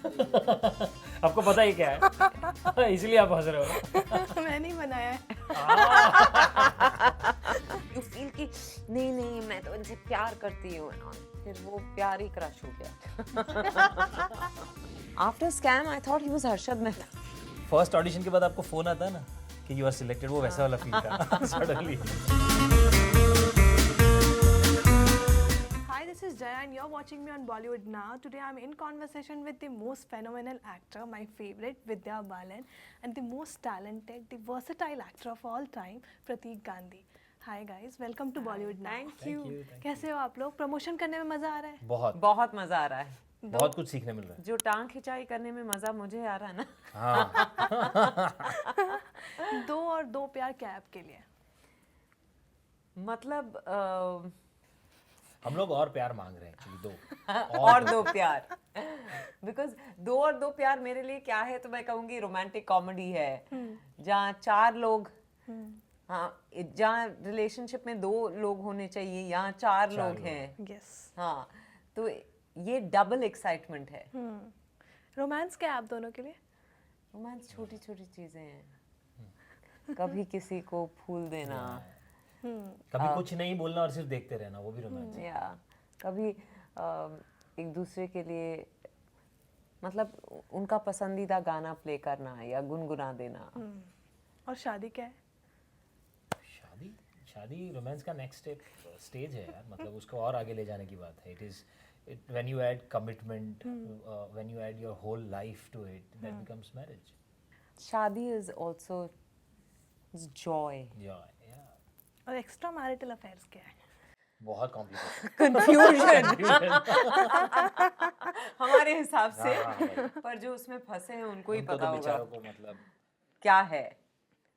आपको पता ही क्या है इसलिए आप हंस रहे हो। मैं नहीं बनाया है। यू फील कि नहीं नहीं मैं तो इनसे प्यार करती हूँ and all. फिर वो प्यार ही क्रश हो गया। After scam I thought he was Harshad Mehta. First audition के बाद आपको फोन आता है ना कि यू आर सिलेक्टेड, वो वैसा वाला फील था suddenly. Hi, this is Jaya and you're watching me on Bollywood Now. Today I'm in conversation with the most phenomenal actor, my favorite, Vidya Balan, and the most talented, the versatile actor of all time, Prateek Gandhi. Hi guys, welcome to Bollywood Now. Thank you. कैसे हो आप लोग? Promotion करने में मज़ा आ रहा है? बहुत बहुत मजा आ रहा है। बहुत कुछ सीखने मिल रहा है। जो टांग खिंचाई करने में मजा मुझे आ रहा है ना। हाँ दो और दो प्यार क्या है आपके लिए? मतलब हम लोग और प्यार मांग रहे हैं एक्चुअली, दो और दो प्यार। बिकॉज दो और दो प्यार मेरे लिए क्या है तो मैं कहूँगी रोमांटिक कॉमेडी है जहाँ चार लोग, हाँ जहाँ रिलेशनशिप में दो लोग होने चाहिए यहाँ चार लोग हैं। Yes. हाँ तो ये डबल एक्साइटमेंट है। रोमांस क्या है आप दोनों के लिए? रोमांस छोटी छोटी चीजें हैं। कभी किसी को फूल देना कभी कुछ नहीं बोलना और सिर्फ देखते रहना, वो भी रोमांस है। या कभी एक दूसरे के लिए मतलब उनका पसंदीदा गाना प्ले करना या गुनगुना देना। और शादी क्या है? शादी शादी रोमांस का नेक्स्ट स्टेज है यार, मतलब उसको और आगे ले जाने की बात है। It is when you add commitment, when you add your whole life to it, that becomes marriage. शादी इज ऑल्सो जॉय। Yeah. और एक्स्ट्रा मैरिटल अफेयर्स क्या है? बहुत कॉम्प्लिकेटेड कंफ्यूजन हमारे हिसाब से। हाँ, पर जो उसमें फंसे हैं उनको ही उनको पता तो होगा बेचारों को मतलब क्या है।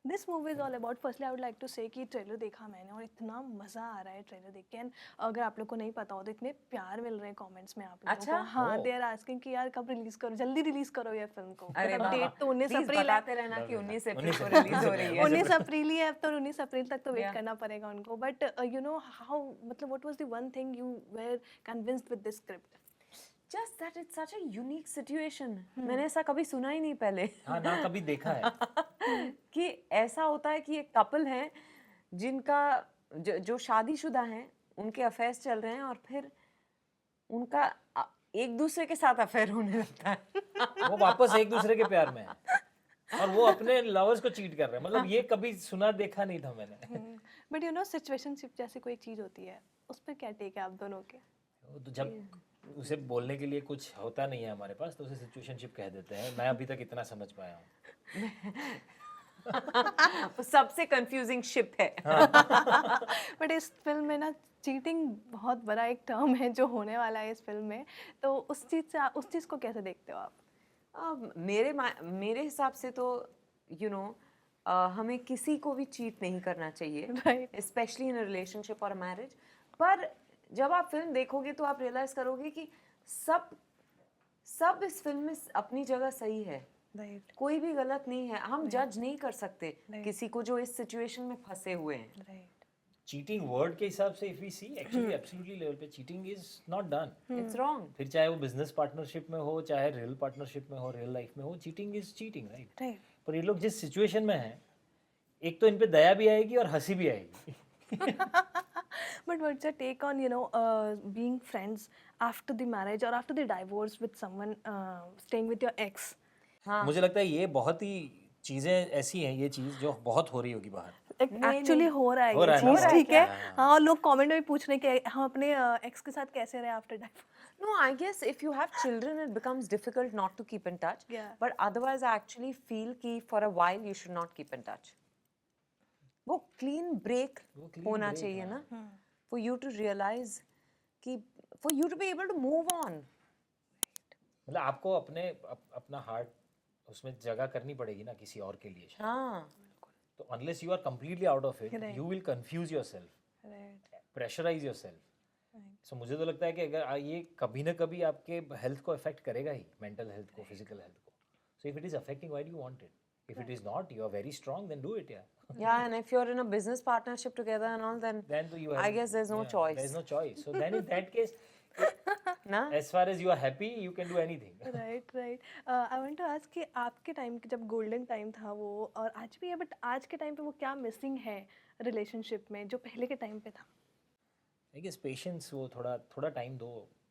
This movie is all about, firstly I would like to say कि ट्रेलर देखा मैंने और इतना मज़ा आ रहा है ट्रेलर देख के। एंड अगर आप लोग को नहीं पता हो तो इतने प्यार मिल रहे हैं कमेंट्स में आप लोगों अच्छा? को। हाँ, Oh. दे आर आस्किंग कि यार कब रिलीज करो, जल्दी रिलीज करो ये फिल्म को। अरे मतलब डेट तो 19 प्लीज अप्रैल है। बताते रहना कि 19 अप्रैल को 19 रिलीज हो रही है। 19 अप्रैल ही है, अब तो 19 अप्रैल तक तो वेट Yeah. करना पड़ेगा उनको। बट यू नो हाउ, मतलब what was the one thing you were convinced with this script? Just that it's such a unique situation. मैंने ऐसा कभी सुना ही नहीं पहले। हाँ ना कभी देखा है। कि ऐसा होता है कि एक कपल है जिनका जो शादीशुदा हैं उनके अफेयर्स चल रहे हैं और फिर उनका एक दूसरे के साथ अफेयर होने लगता है। वो वापस एक दूसरे के प्यार में है और वो अपने लवर्स को चीट कर रहे हैं। मतलब ये कभी सुना देखा नहीं था मैंने। बट यू नो सिचुएशनशिप जैसे कोई एक चीज़ होती है, उस पर क्या टेक है आप दोनों के? वो तो जब उसे बोलने के लिए कुछ होता नहीं है हमारे पास तो उसे सिचुएशनशिप कह देते हैं। मैं अभी तक इतना समझ पाया हूँ। सबसे कंफ्यूजिंग शिप है। बट इस फिल्म में ना चीटिंग बहुत बड़ा एक टर्म है जो होने वाला है इस फिल्म में, तो उस चीज़ को कैसे देखते हो आप? मेरे हिसाब से तो यू नो हमें किसी को भी चीट नहीं करना चाहिए, Right. स्पेशली इन रिलेशनशिप और मैरिज। पर जब आप फिल्म देखोगे तो आप रियलाइज करोगे कि सब इस फिल्म में अपनी जगह सही है। राइट कोई भी गलत नहीं है। हम जज नहीं कर सकते किसी को जो इस सिचुएशन में फंसे हुए हैं। राइट। चीटिंग वर्ड के हिसाब से if we see actually absolutely level पे cheating is not done. It's wrong. फिर चाहे वो बिजनेस पार्टनरशिप में हो, चाहे रियल पार्टनरशिप में हो, रियल लाइफ में हो, cheating is cheating, right? Right. पर ये लोग जिस सिचुएशन में हैं, एक तो इन पे दया भी आएगी और हंसी भी आएगी। But what's your take on, you know, being friends after the marriage or after the divorce with someone, staying with your ex? हाँ मुझे लगता है ये बहुत ही चीजें ऐसी हैं, ये चीज जो बहुत हो रही होगी बाहर। एक्चुअली हो रहा है हो ये रहा है ना, चीज़, हो रहा है ठीक है। क्या? हाँ, और लोग कमेंट में भी पूछ रहे हैं कि हम अपने एक्स के साथ कैसे रहे after divorce. No, I guess if you have children, it becomes difficult not to keep in touch. Yeah. But otherwise, I actually feel कि for a while you should not keep in touch. वो clean break होना break, चाहिए ना, for you to realize कि for you to be able to move on. मतलब आपको अपना heart उसमें जगह करनी पड़ेगी ना किसी और के लिए। हाँ तो unless you are completely out of it, you will confuse yourself, right. pressurize yourself. So मुझे तो लगता है कि अगर ये कभी ना कभी आपके हेल्थ को अफेक्ट करेगा ही, मेंटल हेल्थ को, फिजिकल हेल्थ को। So if it is affecting, why do you want it? If it is not, you are very strong, then do it, yeah. yeah, and if you're in a business partnership together and all, then Then you I guess there's no choice. There's no choice. So then in that case, ना as far as you are happy you can do anything. Right right I want to ask कि आपके time के जब golden time था वो और आज भी है, बट आज के टाइम पे वो क्या मिसिंग है रिलेशनशिप में जो पहले के टाइम पे था I guess patience, वो थोड़ा टाइम दो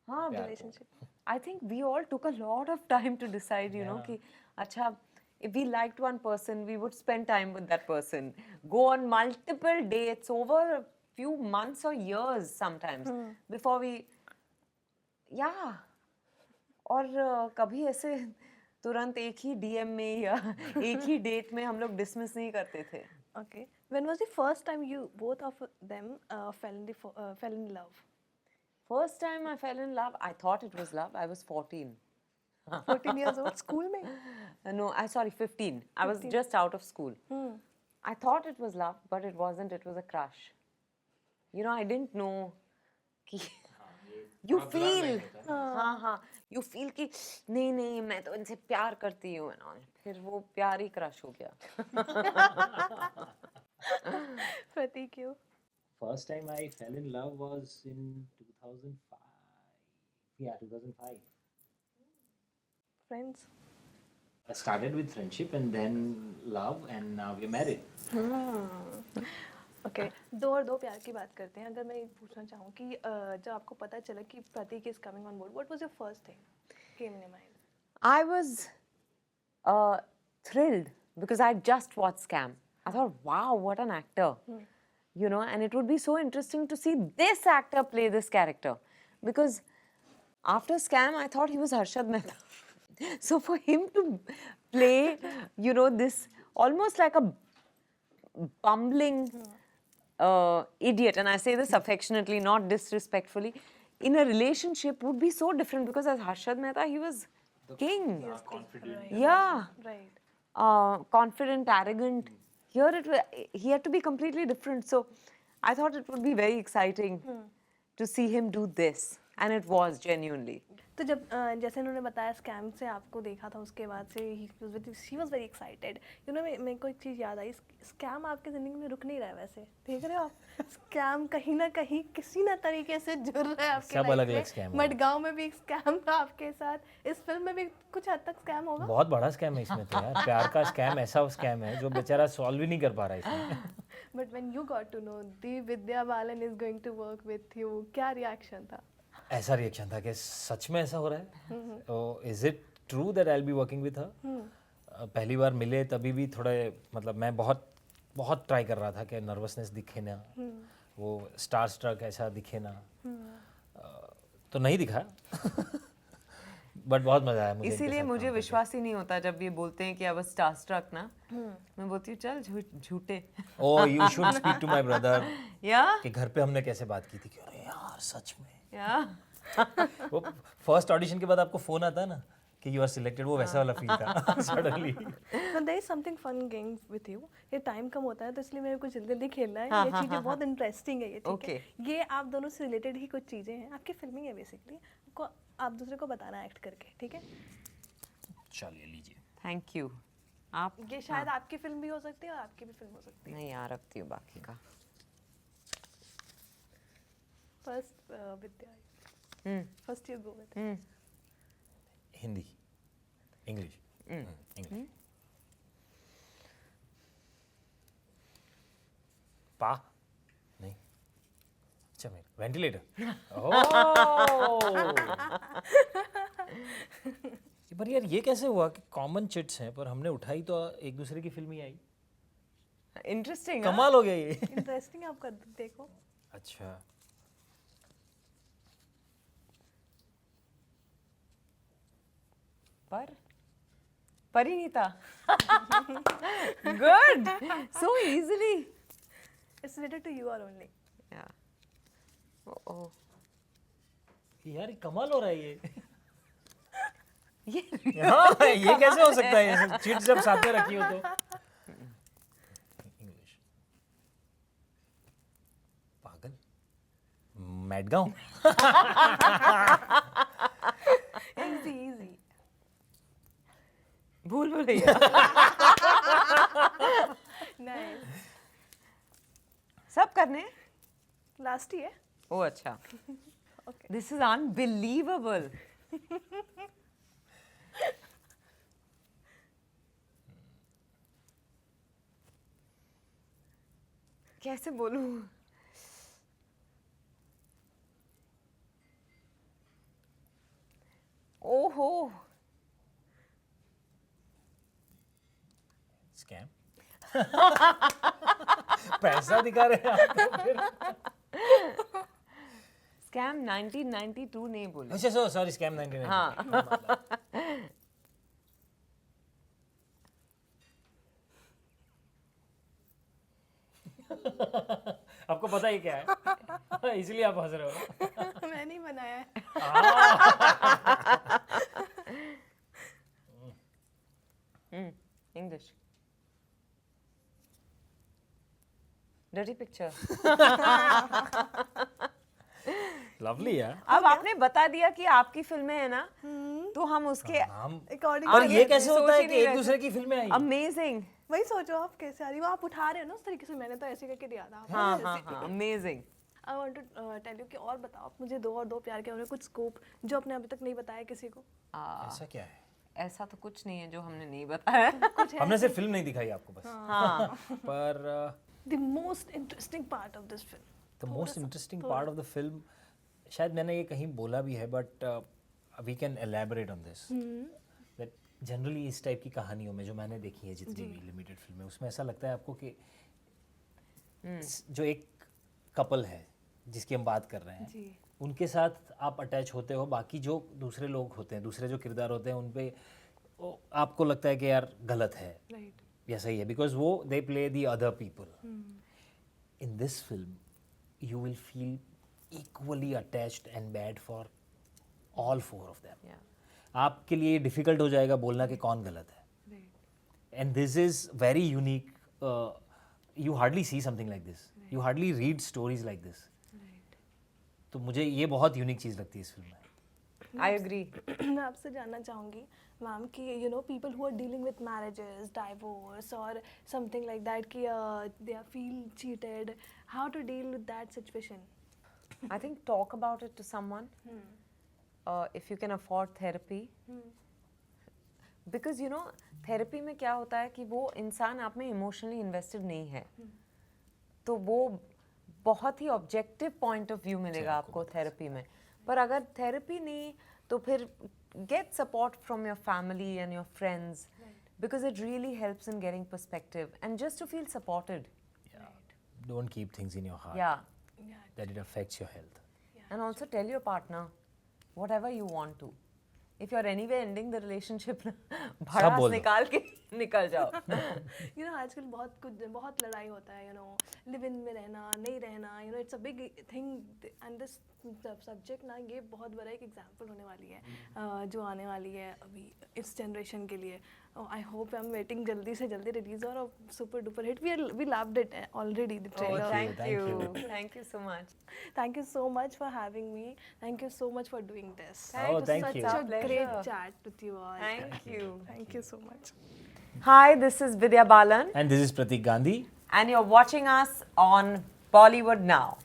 हाँ प्यार को. Relationship? I think we all took a lot of time to decide, you know, कि अच्छा, if we liked one person, we would spend time with that person, go on multiple dates over a few months or years sometimes before we, yeah, और कभी ऐसे तुरंत एक ही DM में या एक ही डेट में हम लोग डिसमिस नहीं करते थे. Okay. When was the first time you both of them fell in love? First time I fell in love, I thought it was love. I was 14. 14 years old, school में? No, sorry, 15. I was just out of school. I thought it was love, but it wasn't. It was a crush. You know, I didn't know कि you feel, हाँ, you feel कि नहीं, मैं तो इनसे प्यार करती हूँ and all. फिर वो प्यार ही crush हो गया. प्रतीक you? First time I fell in love was in 2005. Yeah, 2005. Friends? I started with friendship and then love and now we're married. Okay, दो और दो प्यार की बात करते हैं. अगर मैं ये पूछना चाहूँ कि जब आपको पता चला कि Prateek is coming on board, what was your first thing came in your mind? I was thrilled because I just watched Scam. I thought, wow, what an actor. You know, and it would be so interesting to see this actor play this character. Because after Scam, I thought he was Harshad Mehta. So for him to play, you know, this almost like a bumbling idiot, and I say this affectionately, not disrespectfully, in a relationship would be so different because as Harshad Mehta, he was king. Confident. Yeah. Right. Confident, arrogant. Here he had to be completely different. So I thought it would be very exciting to see him do this, and it was genuinely. तो जब जैसे उन्होंने बताया scam से आपको देखा था, उसके बाद से she was very excited. You know, मेरे को एक चीज़ याद आई, स्कैम आपकी ज़िंदगी में रुक नहीं रहा है. वैसे देख रहे हो आप, स्कैम कहीं ना कहीं किसी ना तरीके से जुड़ रहा है आपके सब लाइफ अलग-अलग में. scam है. मडगांव में भी एक स्कैम था आपके साथ, इस फिल्म में भी कुछ हद तक स्कैम होगा. बहुत बड़ा स्कैम है इसमें तो यार. प्यार का स्कैम ऐसा स्कैम है जो बेचारा सॉल्व ही नहीं कर पा रहा है इसमें. But when you got to know the Vidya Balan is going to work with you, क्या रिएक्शन था? ऐसा रिएक्शन था कि सच में ऐसा हो रहा है. तो is it true that I will be working with her? पहली बार मिले तभी भी थोड़े, मतलब मैं बहुत ट्राई कर रहा था कि नर्वसनेस दिखे ना, वो स्टार स्ट्रक ऐसा दिखे ना. तो नहीं दिखा. बट बहुत मजा आया मुझे. इसीलिए मुझे विश्वास ही नहीं होता जब ये बोलते हैं कि आई वाज स्टारस्ट्रक ना. मैं बोलती हूँ चल झूठे. Oh, you should speak to my brother. या कि घर पे हमने कैसे बात की थी कि अरे यार सच में. या वो फर्स्ट ऑडिशन के बाद आपको फोन आता है ना कि यू आर सिलेक्टेड, वो वैसा वाला फील था suddenly. So there is something fun game with you. ये टाइम कम होता है तो इसलिए मेरे को जल्दी जल्दी खेलना है. ये चीज़ें बहुत इंटरेस्टिंग है ये, ठीक है. ये आप दोनों से रिलेटेड ही कुछ चीज़ें हैं. आपकी फिल्मिंग है बेसिकली, आपको आप दूसरे को बताना एक्ट करके, ठीक है. चलिए लीजिए. Thank you. आप ये शायद आपकी फिल्म भी हो सकती है और आपकी भी फिल्म हो सकती है. नहीं यार, रखती हूँ बाकी का. First Vidya, first you go with. Hindi, English, English. पा नहीं, अच्छा मेरा वेंटिलेटर. पर यार ये कैसे हुआ कि कॉमन चिट्स हैं पर हमने उठाई तो एक दूसरे की फिल्म ही आई. इंटरेस्टिंग. कमाल हो गया ये. इंटरेस्टिंग, आप कर देखो. अच्छा. Parineeta. Good. So easily. It's related to you all only. Yeah. Oh. यार ये कमाल हो रहा है ये. ये हाँ, ये कैसे हो सकता है? ये चिट्स जब साथ में रखी हो तो. इंग्लिश. पागल. मैडगांव. Easy, easy. भूल भुलैया. Nice. सब करने. लास्ट ही है. ओ अच्छा. Okay. This is unbelievable. कैसे बोलूं? ओहो, स्कैम पैसा दिखा रहे हैं आप फिर। स्कैम 1992 नहीं बोले। अच्छा सॉरी स्कैम 99। हाँ। आपको पता ही क्या है इसलिए आप हंस रहे हो। मैं नहीं बनाया है। English. Dirty picture. लवली है। अब आपने बता दिया कि आपकी फिल्में है ना, तो हम उसके हम According और to ये कैसे सोच होता ही है कि नहीं एक रहे दूसरे की फिल्में आई। अमेजिंग। वही सोचो आप कैसे आ रही हो, आप उठा रहे हो ना उस तरीके से, मैंने तो ऐसे करके दिया था। हाँ हाँ हाँ, amazing. I want to tell you कि और बताओ आप मुझे दो और दो प्यार के, उन्हें कुछ स्कोप जो आपने अभी तक नहीं बताया किसी को। ऐसा क्या है? ऐसा तो कुछ नहीं है जो हमने नहीं बताया। हमने सिर्फ फिल्म नहीं दिखाई आपको बस। हाँ। पर the most interesting part of this film, the most interesting part of the film, शायद मैंने ये कहीं बोला भी है but we can elaborate on this, that generally इस टाइप की कहानियों में जो मैंने देखी है जितनी भी लिमिटेड फिल्में, उसमें ऐसा लगता है आपको कि जो एक कपल है जिसकी हम बात कर रहे हैं जी, उनके साथ आप अटैच होते हो, बाकी जो दूसरे लोग होते हैं, दूसरे जो किरदार होते हैं उन पे आपको लगता है कि यार गलत है राइट, या सही है, बिकॉज वो they play the other people. In this film you will feel equally attached and bad for all four of them. Yeah. आपके लिए डिफिकल्ट हो जाएगा बोलना कि कौन गलत है, right, and this is very unique. You hardly see something like this, you hardly read stories like this. Right. तो मुझे ये बहुत यूनिक चीज़ लगती है इस फिल्म में. I agree. मैं आपसे जानना चाहूँगी मैम कि you know people who are dealing with marriages, divorce और समथिंग लाइक दैट कि they are feel cheated, how to deal with that situation? I think talk about it to someone. If you can afford therapy. Because you know therapy में क्या होता है कि वो इंसान आप में इमोशनली इन्वेस्टेड नहीं है, तो वो बहुत ही ऑब्जेक्टिव पॉइंट ऑफ व्यू मिलेगा आपको थेरेपी में. पर अगर थेरेपी नहीं तो फिर get support from your family and your friends, because it really helps in getting perspective and just to feel supported. Don't keep things in your heart Yeah. that it affects your health. And also tell your partner whatever you want to. If you're anyway ending the relationship, भड़ास बोल दो. निकाल के निकल जाओ. You know आजकल बहुत लड़ाई होता है, यू नो लिव इन में रहना नहीं रहना, you know it's a big thing and this subject ना, ये बहुत बड़ा एक एग्जांपल होने वाली है जो आने वाली है अभी इस जनरेशन के लिए. I hope I am waiting जल्दी से जल्दी रिलीज और super duper hit. We loved it already the Oh, trailer. thank Thank you. you. Thank you so much. Thank you so much for having me. Thank you so much for doing this. Thank Oh, thank Such you. a Pleasure. great chat with you all. Thank you. Thank you so much. Hi, this is Vidya Balan And this is Pratik Gandhi. and you're watching us on Bollywood Now.